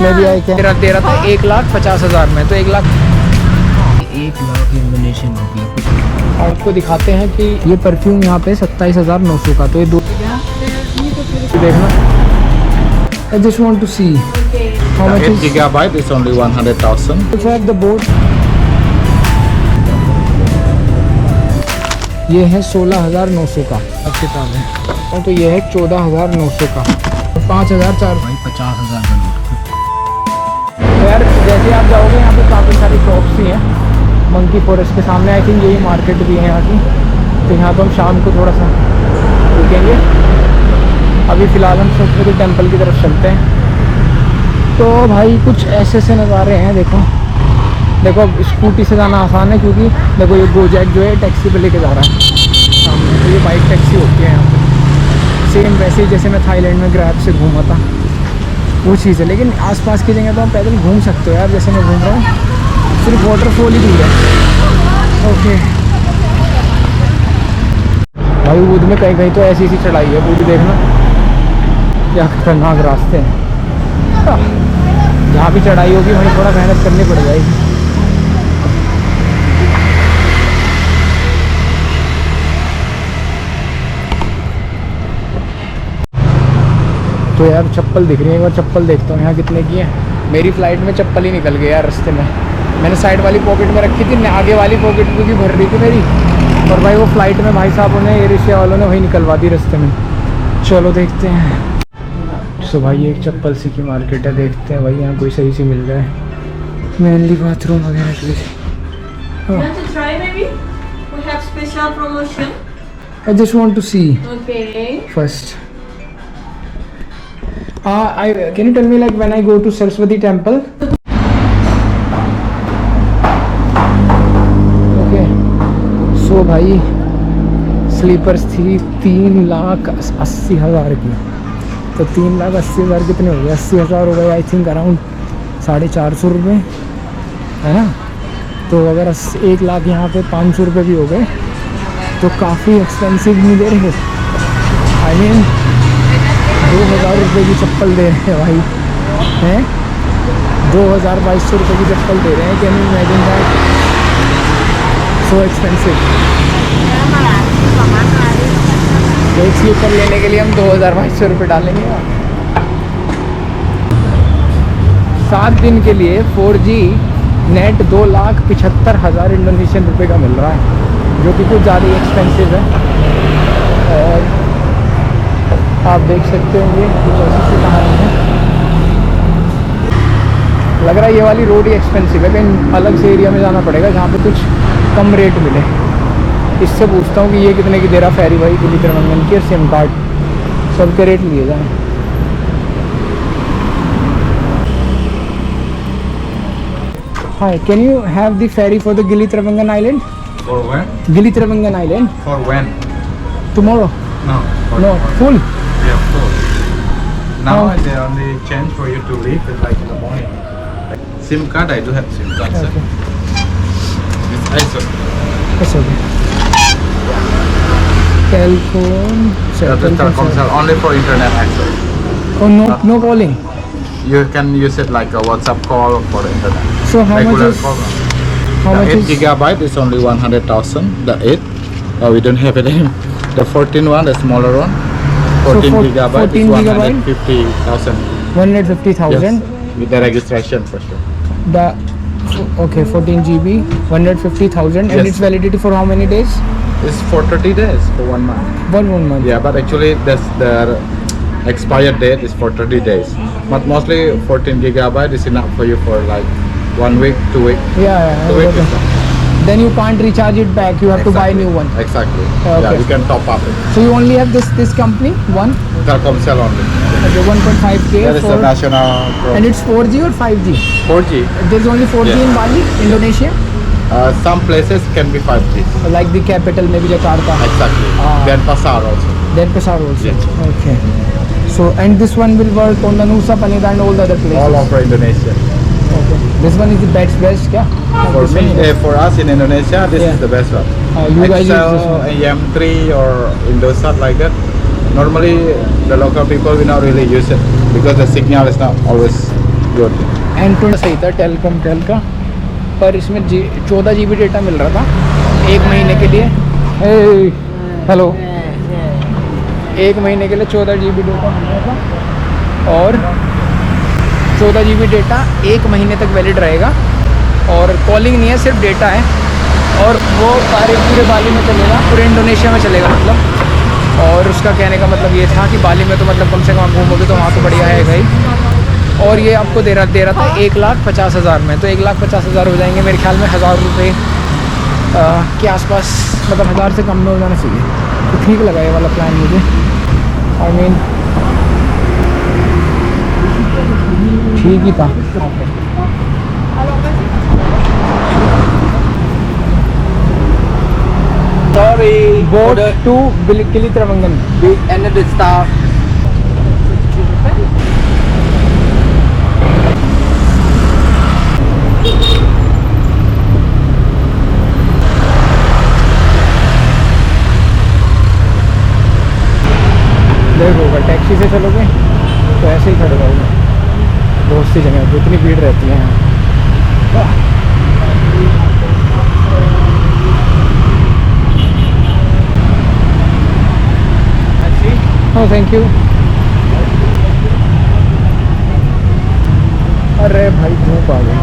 इसमें भी आई क्या दे रहा था 1,50,000 में, तो 1,00,000 इंडोनेशियन रुपये। आपको दिखाते हैं कि ये परफ्यूम यहाँ पे 27,900 का, तो ये दो देखना। I just want to see how much 8 is gigabyte is only 100,000. also have the board. ये है 16,900 का आपके पास है, और तो ये है 14,900 का, 5,400। भाई 50,000 का नोट। तो यार जैसे आप जाओगे यहाँ पे काफ़ी सारी शॉप्स ही हैं मंकी फॉरेस्ट के सामने। आई थिंक यही मार्केट भी है यहाँ की, तो यहाँ पे हम शाम को थोड़ा सा रुकेंगे। अभी फ़िलहाल हम सोच रहे टेम्पल की तरफ चलते हैं। तो भाई कुछ ऐसे ऐसे नज़ारे हैं, देखो देखो। अब स्कूटी से जाना आसान है क्योंकि देखो ये गोजैक जो है टैक्सी पे लेके जा रहा है सामने, तो ये बाइक टैक्सी होती है यहाँ पे। सेम वैसे ही जैसे मैं थाईलैंड में ग्रैब से घूमा था वो चीज़ है, लेकिन आसपास की जगह तो हम पैदल घूम सकते हो यार। जैसे मैं घूम रहा हूँ, सिर्फ वाटरफॉल ही दूर है। ओके भाई ऊद में कहीं कहीं तो ऐसी ऐसी चढ़ाई है पूरी, देखना क्या खतरनाक रास्ते हैं। जहाँ भी चढ़ाई होगी वहीं थोड़ा मेहनत करनी पड़ जाएगी। तो यार चप्पल दिख रही है, एक बार चप्पल देखता हूँ यहाँ कितने की है। मेरी फ़्लाइट में चप्पल ही निकल गया यार रास्ते में। मैंने साइड वाली पॉकेट में रखी थी, आगे वाली पॉकेट क्योंकि भर रही थी मेरी, और भाई वो फ़्लाइट में भाई साहबों ने, एयर एशिया वालों ने वही निकलवा दी रास्ते में। चलो देखते हैं। सो भाई एक चप्पल सी की मार्केट है, देखते हैं भाई यहाँ कोई सही सी मिल जाए, मेनली बाथरूम वगैरह के लिए। You want to try maybe? We have special promotion. I just want to see Okay. first. Can you tell me like when I go to Saraswati temple? Okay. So भाई slippers थी 3,80,000 की, तो 3,80,000 कितने हो गए? 80,000 हो गए आई थिंक, अराउंड 450 रुपये है ना। तो अगर 1,00,000 यहाँ पे 500 रुपये भी हो गए तो काफ़ी एक्सपेंसिव नहीं दे रहे। आई मीन 2,000 रुपये की चप्पल दे रहे हैं भाई, हैं 2,200 रुपये की चप्पल दे रहे हैं। Can you imagine that? So expensive. एक स्लीपर लेने के लिए हम 2,200 रुपये डालेंगे। 7 दिन के लिए 4G नेट 2,75,000 इंडोनेशियन रुपये का मिल रहा है, जो कि कुछ ज़्यादा ही एक्सपेंसिव है। और आप देख सकते हो ये कुछ ऐसी सी कहानी है। लग रहा है ये वाली रोड ही एक्सपेंसिव है, कहीं अलग से एरिया में जाना पड़ेगा जहाँ पे कुछ कम रेट मिले। इससे पूछता हूँ कि ये कितने की दे रहा फेरी भाई गिली त्रैवंगन की, और सिम कार्ड सबके रेट लिए जाएँ। Hi, can you have the ferry for the Gili Travangan Island? For when? Gili Travangan Island? For when? Tomorrow? No. For No, full? Yeah, full. Now Oh. they only change for you to leave it like in the morning. Like, SIM card, I do have SIM card, sir. Okay. It's ISO. That's okay. Telcom. That is Telkomsel, only for internet access. Oh, no calling. You can use it like a WhatsApp call for the internet. So how much Regular is call. how The much 8 is gigabyte is only 100,000. The 8, we don't have it anymore. The 14 one, the smaller one, 14 gigabyte 14 is gigabyte? 150,000. 150,000? Yes, with the registration for sure. The okay, 14 GB, 150,000, and Yes. its validity for how many days? It's for 30 days, for 1 month. One month. Yeah, but actually that's the expired date is for 30 days. But mostly 14 gigabyte is enough for you for like 1 week, 2 weeks. Yeah. 2 weeks is Okay. enough. Then you can't recharge it back. You have to buy a new one. Exactly. Okay. Yeah, you can top up it. So you only have this company one? Telkomsel only. Okay, 1.5K That is the for, national and it's 4G or 5G? 4G. There's only 4G Yeah. in Bali, Indonesia, Some places can be 5G. like the capital maybe Jakarta. Exactly. Then Pasar also. Denpasar also. Yes. Okay. So and this one will work on the Nusa Penida and all the other places. All over Indonesia. Okay. This one is the best kya? For This me, one is- for us in Indonesia, this Yeah. is the best one. you guys use XL, this one. AM3 or Indosat like that. Normally, the local people will not really use it because the signal is not always Good. Android सही था tell का, पर इसमें 14 GB data मिल रहा था 1 महीने के लिए। हेलो, 1 महीने के लिए 14 GB डेटा मिल रहा था, और 14 GB डेटा 1 महीने तक वैलिड रहेगा, और कॉलिंग नहीं है, सिर्फ डेटा है, और वो सारे पूरे बाली में चलेगा, पूरे इंडोनेशिया में चलेगा मतलब। और उसका कहने का मतलब ये था कि बाली में तो मतलब कम से कम घूमोगे तो वहाँ तो बढ़िया है भाई। और ये आपको दे रहा था 1,50,000 में, तो 1,50,000 हो जाएंगे मेरे ख्याल में 1,000 रुपये के आसपास, मतलब 1,000 से कम में हो जाना चाहिए। तो ठीक लगा ये वाला प्लान मुझे, आई मीन ठीक ही था। Sorry. बोट टू किलित्रमंगन। We ended the stop. देखो अगर टैक्सी से चलोगे तो ऐसे ही खड़े रहोगे बहुत सी जगह, इतनी भीड़ रहती है यहाँ। No thank you. अरे भाई धूप आ गई।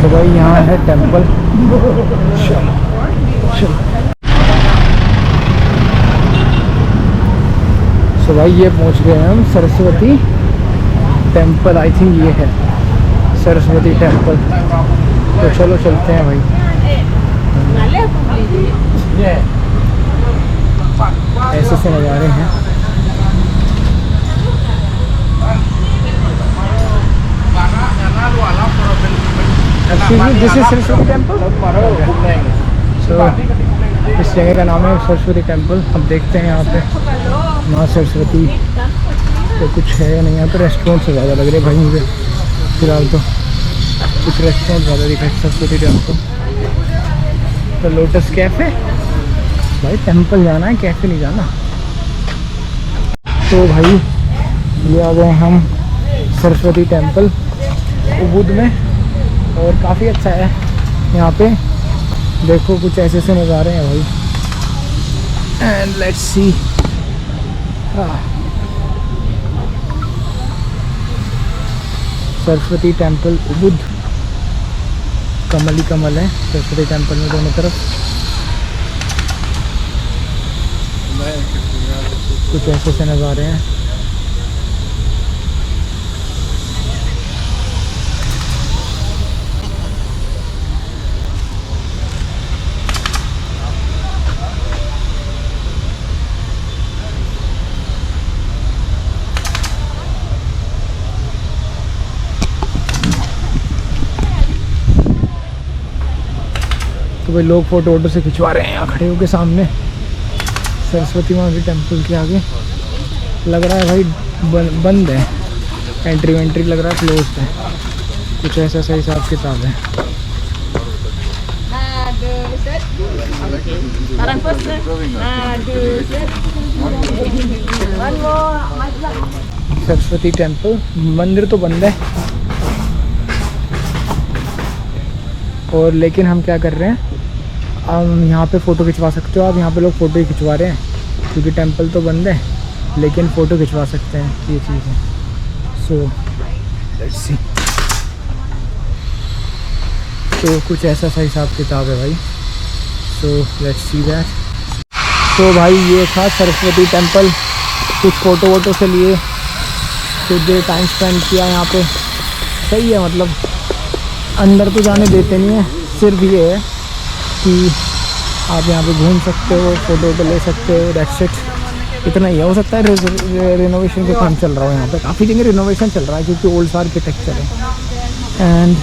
तो भाई यहाँ है टेंपल। चलो चलो। तो भाई ये पहुँच गए हम सरस्वती टेंपल, आई थिंक ये है सरस्वती टेंपल। तो चलो चलते हैं भाई। ऐसे से नज़ारे हैं। This is Saraswati temple. सो इस जगह का नाम है सरस्वती टेंपल। अब देखते हैं यहाँ पे माँ सरस्वती तो कुछ है या नहीं। यहाँ पे रेस्टोरेंट से ज़्यादा लग रहे भाई मुझे फिलहाल, तो कुछ रेस्टोरेंट ज़्यादा दिख रहे हैं सरस्वती टेंपल। तो लोटस कैफ़े, भाई टेंपल जाना है, कैफ़े नहीं जाना। तो भाई ये आ गए हम सरस्वती टेंपल उबुद में, और काफ़ी अच्छा है यहाँ पे। देखो कुछ ऐसे से नज़ारे हैं भाई। And let's see. Saraswati temple Ubud, कमल ही कमल है सरस्वती टेंपल में दोनों तरफ। कुछ ऐसे से नज़ारे हैं। तो भाई लोग फोटो वोटो से खिंचवा रहे हैं यहाँ खड़े होके सामने सरस्वती माँ के टेंपल के आगे। लग रहा है भाई बंद है, एंट्री वेंट्री लग रहा है क्लोज है, कुछ ऐसा सा हिसाब किताब है। सरस्वती टेंपल मंदिर तो बंद है, और लेकिन हम क्या कर रहे हैं, हम यहाँ पे फ़ोटो खिंचवा सकते हो आप। यहाँ पे लोग फ़ोटो ही खिंचवा रहे हैं क्योंकि टेंपल तो बंद है, लेकिन फ़ोटो खिंचवा सकते हैं, ये चीज़ है। So let's see. तो कुछ ऐसा सा हिसाब किताब है भाई। So let's see that. तो भाई ये था सरस्वती टेंपल। कुछ फ़ोटो वोटो से लिए, कुछ देर टाइम स्पेंड किया यहाँ पे। सही है, मतलब अंदर तो जाने देते नहीं है, सिर्फ ये है कि आप यहाँ पे घूम सकते हो, फ़ोटो वोटो ले सकते हो, दैट्स इट। इतना ही हो सकता है। रिनोवेशन का काम चल रहा है यहाँ पे, काफ़ी जगह रिनोवेशन चल रहा है क्योंकि ओल्ड आर्किटेक्चर है। And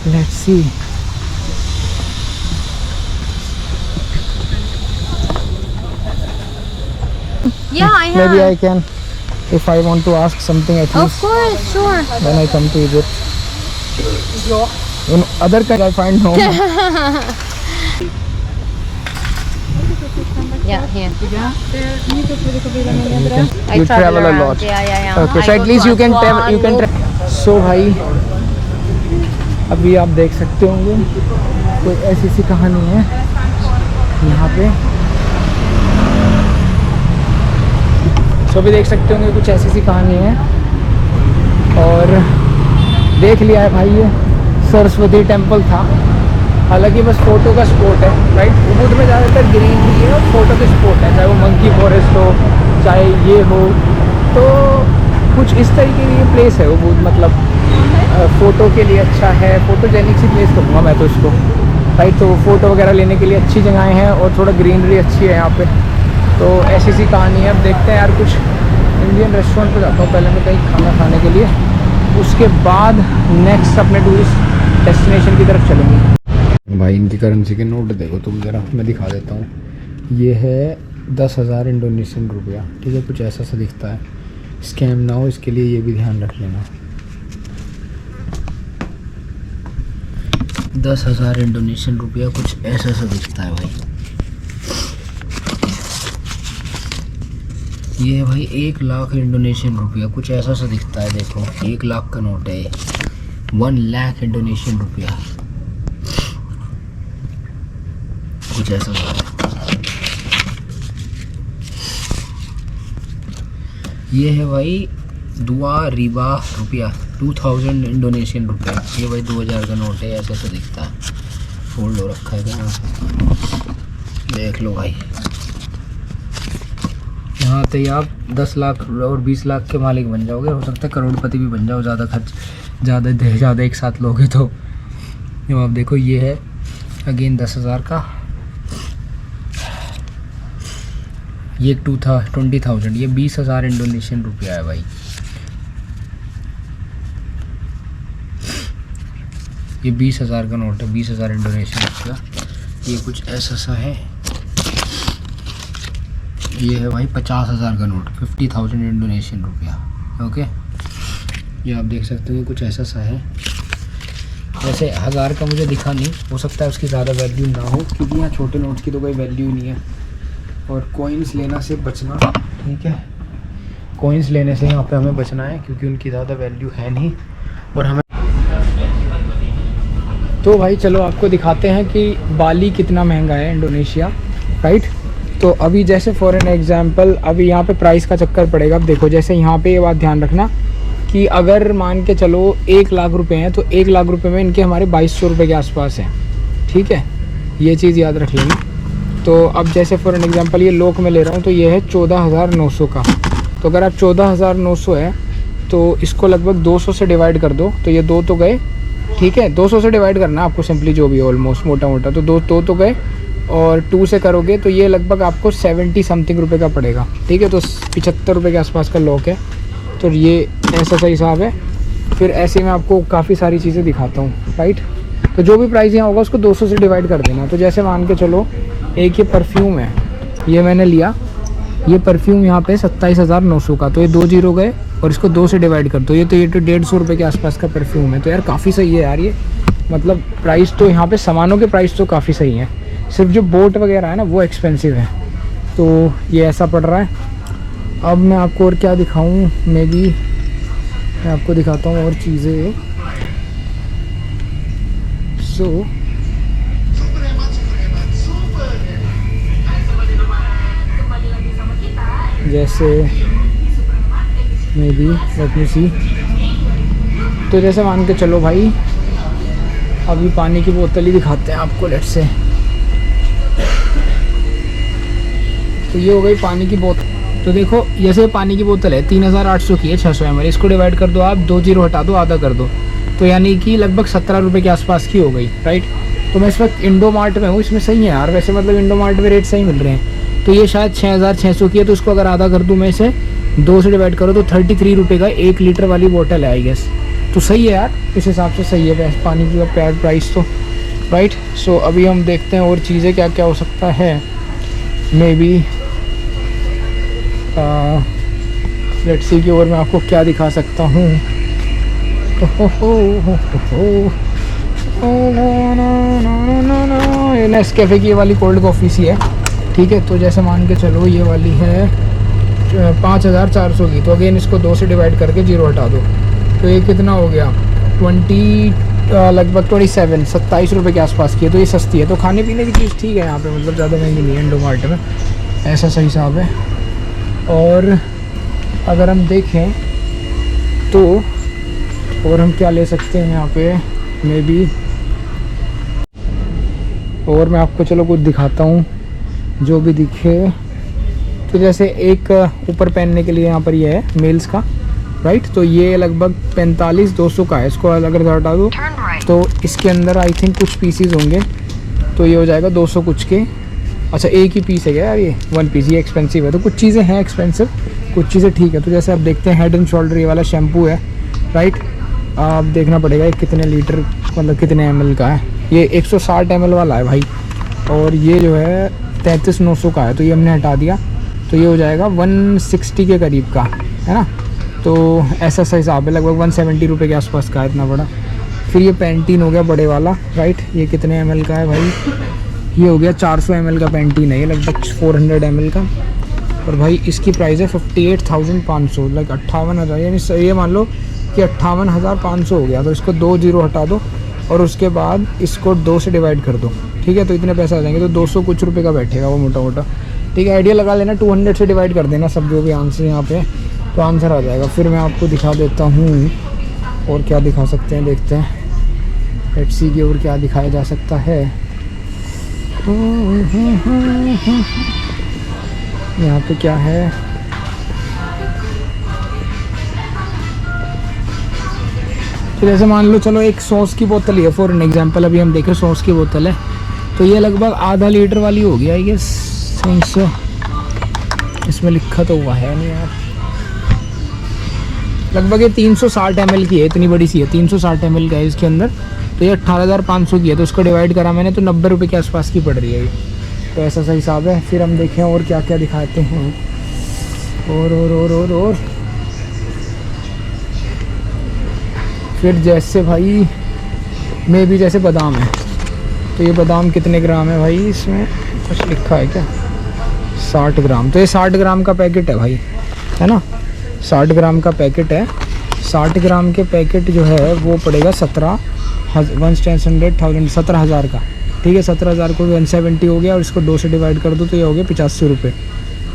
let's C. Yeah, I have. Maybe I can if I want to ask something at Of least course, sure. when I come to Egypt. In other countries I find no. Yeah, here. You travel a lot. Yeah. Okay, so I at go least to you can Aswan, So भाई अभी आप देख सकते होंगे कोई ऐसी सी कहानी है यहाँ पे। सो अभी देख सकते होंगे कुछ ऐसी सी कहानी है और देख लिया है भाई। ये सरस्वती टेम्पल था, हालांकि बस फ़ोटो का स्पॉट है, राइट। उबुद में ज़्यादातर ग्रीनरी है और फोटो के स्पॉट है, चाहे वो मंकी फॉरेस्ट हो चाहे ये हो। तो कुछ इस तरीके की ये प्लेस है उबुद, मतलब फ़ोटो के लिए अच्छा है, फोटोजेनिक सी प्लेस कहूँगा मैं तो इसको, राइट। तो फ़ोटो वगैरह लेने के लिए अच्छी जगहें हैं और थोड़ा ग्रीनरी अच्छी है यहाँ पे। तो ऐसी सी कहानी है। अब देखते हैं यार, कुछ इंडियन रेस्टोरेंट पे जाता हूँ पहले मैं कहीं खाना खाने के लिए, उसके बाद नेक्स्ट अपने टूरिस्ट डेस्टिनेशन की तरफ चलेंगे। भाई इनकी करेंसी के नोट देखो तुम ज़रा, मैं दिखा देता हूँ। ये है 10,000 इंडोनेशियन रुपया, ठीक है, कुछ ऐसा सा दिखता है। स्कैम ना हो इसके लिए ये भी ध्यान रख लेना। 10,000 इंडोनेशियन रुपया कुछ ऐसा सा दिखता है भाई। ये है भाई 1 लाख इंडोनेशियन रुपया, कुछ ऐसा सा दिखता है। देखो 1 लाख का नोट है, 1 लाख इंडोनेशियन रुपया, कुछ ऐसा सा है। ये है भाई 2 रिबा रुपया, 2000 इंडोनेशियन रुपया। ये भाई 2000 का नोट है, ऐसा सा दिखता है, फोल्ड हो रखा है क्या, देख लो भाई। यहाँ तो आप 10 लाख और 20 लाख के मालिक बन जाओगे, हो सकता है करोड़पति भी बन जाओ, ज़्यादा एक साथ लोगे तो। आप देखो ये है अगेन 10,000 का, ये 20,000, ये 20,000 इंडोनेशियन रुपया है भाई। ये 20,000 का नोट है, 20,000 इंडोनेशियन रुपया। ये कुछ ऐसा सा है। ये है भाई 50,000 का नोट, 50,000 इंडोनेशियन रुपया। ओके, ये आप देख सकते हो कुछ ऐसा सा है। वैसे 1000 का मुझे दिखा नहीं, हो सकता है उसकी ज़्यादा वैल्यू ना हो, क्योंकि यहाँ छोटे नोट की तो कोई वैल्यू ही नहीं है। और कॉइन्स लेना से बचना, ठीक है, कॉइन्स लेने से यहाँ पे हमें बचना है, क्योंकि उनकी ज़्यादा वैल्यू है नहीं। और हमें तो भाई चलो आपको दिखाते हैं कि बाली कितना महंगा है, इंडोनेशिया, राइट। तो अभी जैसे फॉर एन एग्जांपल अभी यहाँ पे प्राइस का चक्कर पड़ेगा। अब देखो जैसे यहाँ पे ये बात ध्यान रखना कि अगर मान के चलो 1 लाख रुपए हैं, तो 1 लाख रुपए में इनके हमारे 2200 रुपये के आसपास हैं, ठीक है, ये चीज़ याद रख लेना। तो अब जैसे फॉर एन एग्जांपल ये लोक में ले रहा हूँ, तो ये है 14,900 का। तो अगर आप 14,900 है तो इसको लगभग 200 से डिवाइड कर दो, तो ये 2 तो गए, ठीक है, 200 से डिवाइड करना आपको सिंपली, जो भी ऑलमोस्ट मोटा मोटा, तो 2 तो गए, और 2 से करोगे तो ये लगभग आपको 70 समथिंग रुपये का पड़ेगा, ठीक है। तो 75 रुपये के आसपास का लॉक है। तो ये ऐसा सा हिसाब है। फिर ऐसे में आपको काफ़ी सारी चीज़ें दिखाता हूँ, राइट। तो जो भी प्राइस यहाँ होगा उसको 200 से डिवाइड कर देना। तो जैसे मान के चलो एक ये परफ्यूम है, ये मैंने लिया, ये परफ्यूम यहाँ पे 27,900 का, तो ये 2 जीरो गए और इसको 2 से डिवाइड कर दो, ये तो 150 रुपये के आसपास का परफ्यूम है। तो यार काफ़ी सही है यार ये, मतलब प्राइस तो यहाँ पे सामानों के प्राइस तो काफ़ी सही है, सिर्फ जो बोट वगैरह है ना वो एक्सपेंसिव है। तो ये ऐसा पड़ रहा है। अब मैं आपको और क्या दिखाऊं, मैं आपको दिखाता हूँ और चीज़ें। सो जैसे मे बी लेट मी सी, तो जैसे मान के चलो भाई अभी पानी की बोतल ही दिखाते हैं आपको, लेट से। तो ये हो गई पानी की बोतल। तो देखो जैसे पानी की बोतल है 3,800 की है, 600 ml, इसको डिवाइड कर दो आप, 2 जीरो हटा दो, आधा कर दो, तो यानी कि लगभग 17 रुपये के आसपास की हो गई, राइट। तो मैं इस वक्त इंडो मार्ट में हूँ, इसमें सही है यार वैसे, मतलब इंडो मार्ट में रेट सही मिल रहे हैं। तो ये शायद 6,600 की है, तो इसको अगर आधा कर दूँ मैं इसे, 2 से डिवाइड करो तो 33 रुपये का 1 लीटर वाली बोतल है आई गेस। तो सही है यार, इस हिसाब से सही है पानी की पैर प्राइस तो, राइट। सो अभी हम देखते हैं और चीज़ें क्या क्या हो सकता है। मे बी लेट्स सी की और मैं आपको क्या दिखा सकता हूँ। ये नेस्कैफे की ये वाली कोल्ड कॉफ़ी सी है, ठीक है। तो जैसे मान के चलो ये वाली है 5400 की, तो अगेन इसको 2 से डिवाइड करके 0 हटा दो, तो ये कितना हो गया 20 लगभग 27 रुपये के आसपास की है। तो ये सस्ती है। तो खाने पीने की चीज़ ठीक है यहाँ पे, मतलब ज़्यादा महंगी नहीं है इंडोमार्ट में, ऐसा सही हिसाब है। और अगर हम देखें तो और हम क्या ले सकते हैं यहाँ पे मे बी, और मैं आपको चलो कुछ दिखाता हूँ जो भी दिखे। तो जैसे एक ऊपर पहनने के लिए यहाँ पर ये है मेल्स का, राइट। तो ये लगभग 45-200 का है। इसको अगर हटा दो तो इसके अंदर आई थिंक कुछ पीसीज होंगे, तो ये हो जाएगा 200 कुछ के। अच्छा एक ही पीस है क्या यार, ये 1 पीस, ये एक्सपेंसिव है। तो कुछ चीज़ें हैं एक्सपेंसिव, कुछ चीज़ें ठीक है। तो जैसे आप देखते हैं हेड एंड शोल्डर ये वाला शैम्पू है, राइट। आप देखना पड़ेगा ये कितने लीटर मतलब कितने ml का है। ये 160 ml वाला है भाई, और ये जो है 33,900 का है। तो ये हमने हटा दिया, तो ये हो जाएगा 160 के करीब का, है ना। तो ऐसा सा हिसाब है, लगभग 170 रुपये के आसपास का है, इतना बड़ा। फिर ये पैंटीन हो गया बड़े वाला, राइट। ये कितने ml का है भाई, ये हो गया 400 ml का पैंटीन है, ये लगभग 400 ml का। और भाई इसकी प्राइस है 58,500, लाइक 58,000, यानी ये मान लो कि 58,500 हो गया। तो इसको 2 0 हटा दो और उसके बाद इसको 2 से डिवाइड कर दो, ठीक है। तो इतने पैसे आ जाएंगे, तो 200 कुछ रुपये का बैठेगा वो मोटा मोटा, ठीक है। आइडिया लगा लेना, 200 से डिवाइड कर देना सब जो भी आंसर यहाँ पे, तो आंसर आ जाएगा। फिर मैं आपको दिखा देता हूँ और क्या दिखा सकते हैं, देखते हैं लेट्स सी की और क्या दिखाया जा सकता है। यहाँ पे क्या है, तो जैसे मान लो चलो एक सॉस की बोतल ही है फॉर एन एग्जांपल, अभी हम देखें सॉस की बोतल है, तो ये लगभग आधा लीटर वाली होगी आई गेस, इसमें लिखा तो हुआ है नहीं यार। लगभग ये 360 ml की है, इतनी बड़ी सी है, 360 ml का है इसके अंदर। तो ये 18,500 की है, तो उसको डिवाइड करा मैंने तो 90 रुपये के आसपास की पड़ रही है ये। तो ऐसा सा हिसाब है। फिर हम देखें और क्या क्या दिखाते हैं, और फिर जैसे भाई में भी जैसे बादाम है, तो ये बादाम कितने ग्राम है भाई, इसमें कुछ लिखा है क्या, 60 ग्राम। तो ये 60 ग्राम का पैकेट है भाई, है ना, 60 ग्राम का पैकेट है। 60 ग्राम के पैकेट जो है वो पड़ेगा 17,000 का, ठीक है। 17,000 को 170 हो गया, और इसको 2 से डिवाइड कर दो तो ये हो गया 85 रुपये।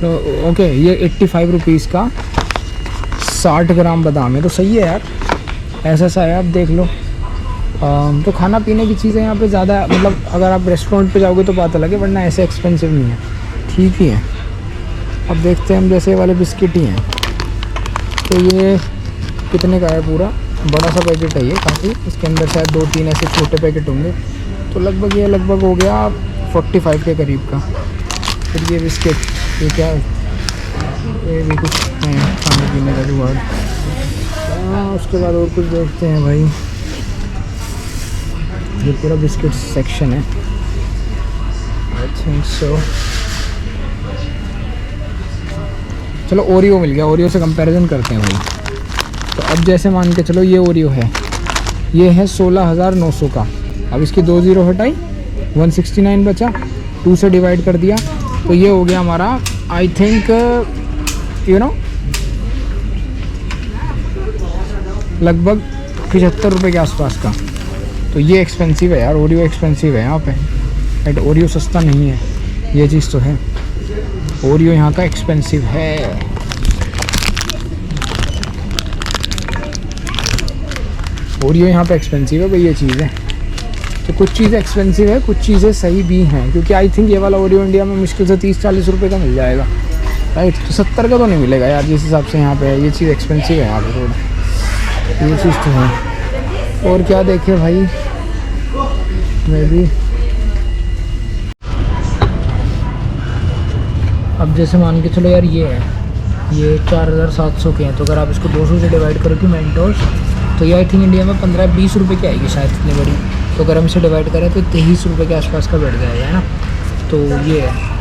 तो ओके, ये 85 रुपीज़ का 60 ग्राम बादाम है, तो सही है यार, ऐसा सा है, आप देख लो। तो खाना पीने की चीज़ें यहाँ पे ज़्यादा, मतलब अगर आप रेस्टोरेंट पे जाओगे तो बात अलग है, वरना ऐसे एक्सपेंसिव नहीं है, ठीक ही है। अब देखते हैं हम, जैसे वाले बिस्किट ही हैं, तो ये कितने का है, पूरा बड़ा सा पैकेट है ये काफ़ी, इसके अंदर शायद 2-3 ऐसे छोटे पैकेट होंगे, तो लगभग ये लगभग हो गया 45 के करीब का। फिर ये बिस्किट, ये क्या है, ये भी कुछ है खाने पीने का जुगाड़। उसके बाद और कुछ देखते हैं भाई, ये पूरा बिस्किट सेक्शन है, आई थिंक सो। चलो ओरियो मिल गया, ओरियो से कंपैरिजन करते हैं भाई। तो अब जैसे मान के चलो ये ओरियो है, ये है 16,900 का। अब इसकी 2 0 हटाई, 169 बचा, 2 से डिवाइड कर दिया, तो ये हो गया हमारा आई थिंक लगभग 75 रुपये के आसपास का। तो ये एक्सपेंसिव है यार, ओरियो एक्सपेंसिव है यहाँ पे, बट ओरियो सस्ता नहीं है, ये चीज़ तो है। ओरियो यहाँ का एक्सपेंसिव है। ओरियो यहाँ पे एक्सपेंसिव है भाई, ये चीज़ है। तो कुछ चीज़ें एक्सपेंसिव है, कुछ चीज़ें सही भी हैं, क्योंकि आई थिंक ये वाला ओरियो इंडिया में मुश्किल से 30-40 रुपये का मिल जाएगा, राइट। तो 70 का तो नहीं मिलेगा यार, जिस हिसाब से यहाँ पे है, ये चीज़ एक्सपेंसिव है यहाँ पे थोड़ा, ये चीज़ तो है। और क्या देखे भाई, मैं भी अब जैसे मान के चलो यार, ये है, ये 4,700 के हैं। तो अगर आप इसको 200 से डिवाइड करो कि मेंटोस, तो ये आई थिंक इंडिया में 15-20 रुपये की आएगी शायद, इतनी बड़ी। तो अगर हम इसे डिवाइड करें तो 23 रुपये के आसपास का बैठ जाएगा, है ना। तो ये है।